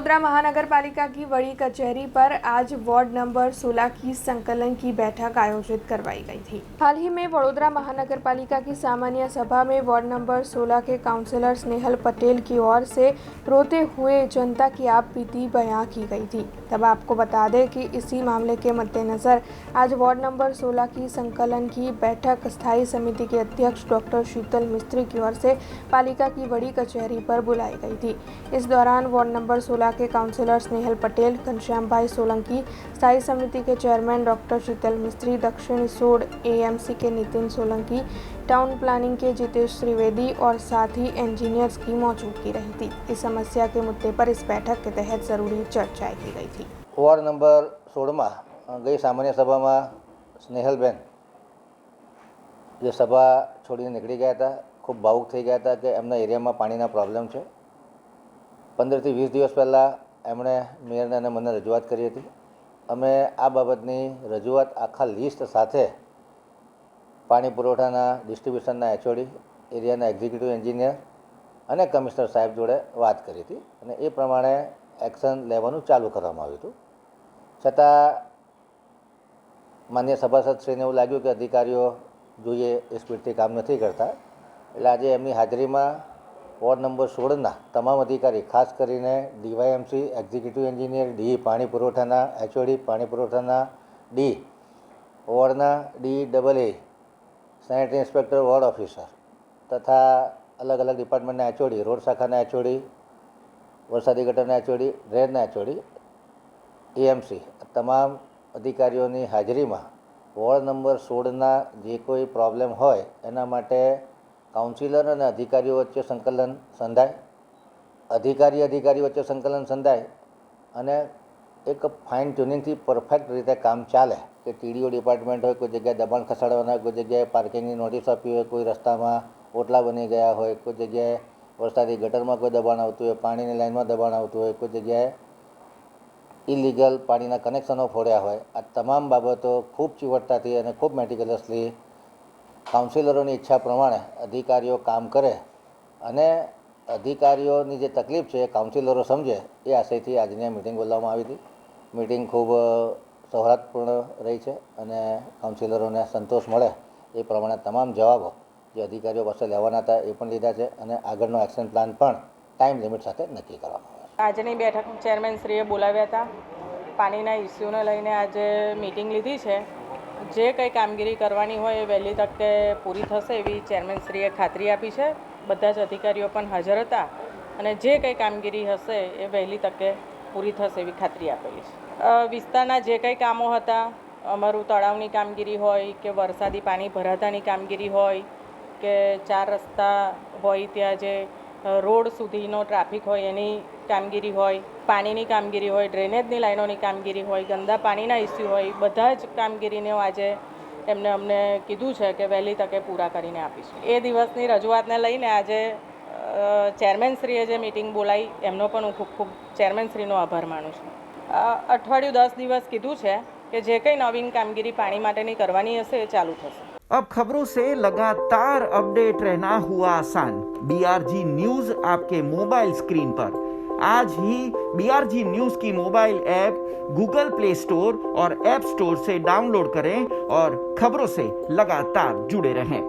वडोदरा महानगर पालिका की बड़ी कचहरी पर आज वार्ड नंबर 16 की संकलन की बैठक आयोजित करवाई गई थी। हाल ही में वडोदरा महानगर पालिका की सामान्य सभा में वार्ड नंबर 16 के काउंसलर स्नेहल पटेल की ओर से रोते हुए जनता की आपबीती बयां की गई थी। तब आपको बता दें कि इसी मामले के मद्देनजर आज वार्ड नंबर 16 की संकलन की बैठक स्थायी समिति के अध्यक्ष डॉक्टर शीतल मिस्त्री की ओर से पालिका की बड़ी कचहरी पर बुलाई गई थी। इस दौरान वार्ड नंबर 16 के काउंसलर स्नेहल पटेल, घनश्याम भाई सोलंकी, स्थायी समिति के चेयरमैन डॉक्टर शीतल मिस्त्री, दक्षिण सोड एएमसी के नितिन सोलंकी, टाउन प्लानिंग के जितेश त्रिवेदी और साथ ही इंजीनियर्स की मौजूदगी रही थी। इस समस्या के मुद्दे पर इस बैठक के तहत जरूरी चर्चाएं की गई थी। वार्ड नंबर 16 में गई सामान्य सभा में स्नेहलबेन जो सभा छोड़ी निकली गया था, खूब भावुक थी गया था कि एमना एरिया में पानी प्रॉब्लम है। 15 થી 20 દિવસ પહેલાં એમણે મેયરને અને મને રજૂઆત કરી હતી। અમે આ બાબતની રજૂઆત આખા લિસ્ટ સાથે પાણી પુરવઠાના ડિસ્ટ્રીબ્યુશનના એચઓડી, એરિયાના એક્ઝિક્યુટિવ એન્જિનિયર અને કમિશનર સાહેબ જોડે વાત કરી હતી અને એ પ્રમાણે એક્શન લેવાનું ચાલુ કરવામાં આવ્યું હતું। છતાં માન્ય સભાસદશ્રીને એવું લાગ્યું કે અધિકારીઓ જોઈએ એ સ્પીડથી કામ નથી કરતા, એટલે આજે એમની હાજરીમાં वार्ड नंबर 16 तमाम अधिकारी खास करीने डीवायएमसी एक्जिक्यूटिव एंजीनियर, डी पानी पुरवठाना एचओडी, पानी पुरवठाना डी, वार्डना DAA, sanitary inspector, ward officer तथा अलग अलग डिपार्टमेंटना एचओडी, रोड शाखाना एचओडी, वरसादी गटरना एचओडी, ड्रेनना एचओडी, एएमसी तमाम अधिकारीओनी हाजरीमां वार्ड नंबर 16 जे कोई प्रॉब्लम होय एना माटे काउंसिलर और अधिकारी वच्चे संकलन संधाय, अधिकारी वच्चे संकलन संधाय अने एक फाइन ट्यूनिंग थी परफेक्ट रीते काम चाले कि टीडीओ डिपार्टमेंट हो, कोई जगह दबाण खसाड़वाना, कोई जगह पार्किंग की नोटिस आपी हो, कोई रस्ता में ओटला बनी गया हो, कोई जगह वरसादी गटर में कोई दबाण आवतुं होय, पानी की लाइन में दबाण आवतुं होय, कोई जगह इलीगल पानी कनेक्शनों फोड़्या होय। आ तमाम बाबतों खूब चीवटताथी अने खूब मेटिकुलसली काउंसिलरोनी इच्छा प्रमाणे अधिकारीओ काम करे अने अधिकारीओनी जे तकलीफ है काउंसिलरो समझे ए आशयथी आजनी मीटिंग बोलाववामां आवी हती। मीटिंग खूब सौहार्दपूर्ण रही है अने काउंसिलरोने संतोष मळे ए प्रमाणे तमाम जवाबो जे अधिकारीओ पासे लेवाना हता ए पण लीधा छे अने आगळनो एक्शन प्लान पण टाइम लिमिट साथे नक्की करवामां आव्यो छे। आजनी बेठक चेरमेन श्रीए बोलाव्या हता। पानीना इश्यूने लईने आज मीटिंग लीधी छे। जे કંઈ કામગીરી કરવાની હોય એ વહેલી તકે પૂરી થશે એવી ચેરમેનશ્રીએ ખાતરી આપી છે। બધા જ અધિકારીઓ પણ હાજર હતા અને જે કંઈ કામગીરી હશે એ વહેલી તકે પૂરી થશે એવી ખાતરી આપેલી છે। વિસ્તારના જે કંઈ કામો હતા, અમારું તળાવની કામગીરી હોય કે વરસાદી પાણી ભરાતાની કામગીરી હોય કે 4 રસ્તા હોય ત્યાં જે રોડ સુધીનો ટ્રાફિક હોય એની કામગીરી હોય, પાણીની કામગીરી હોય, ડ્રેનેજની લાઈનોની કામગીરી હોય, ગંદા પાણીના ઇસ્યુ હોય, બધા જ કામગીરીને આજે અમને કીધું છે કે વહેલી તકે પૂરા કરીને આપીશું। એ દિવસની રજૂઆતને લઈને આજે ચેરમેનશ્રીએ જે મિટિંગ બોલાવી એમનો પણ હું ખૂબ ખૂબ ચેરમેનશ્રીનો આભાર માનું છું। અઠવાડિયું 10 દિવસ કીધું છે કે જે કંઈ નવીન કામગીરી પાણી માટેની કરવાની હશે એ ચાલુ થશે। अब खबरों से लगातार अपडेट रहना हुआ आसान। BRG न्यूज आपके मोबाइल स्क्रीन पर। आज ही BRG न्यूज की mobile app Google play store और ऐप स्टोर से डाउनलोड करें और खबरों से लगातार जुड़े रहें।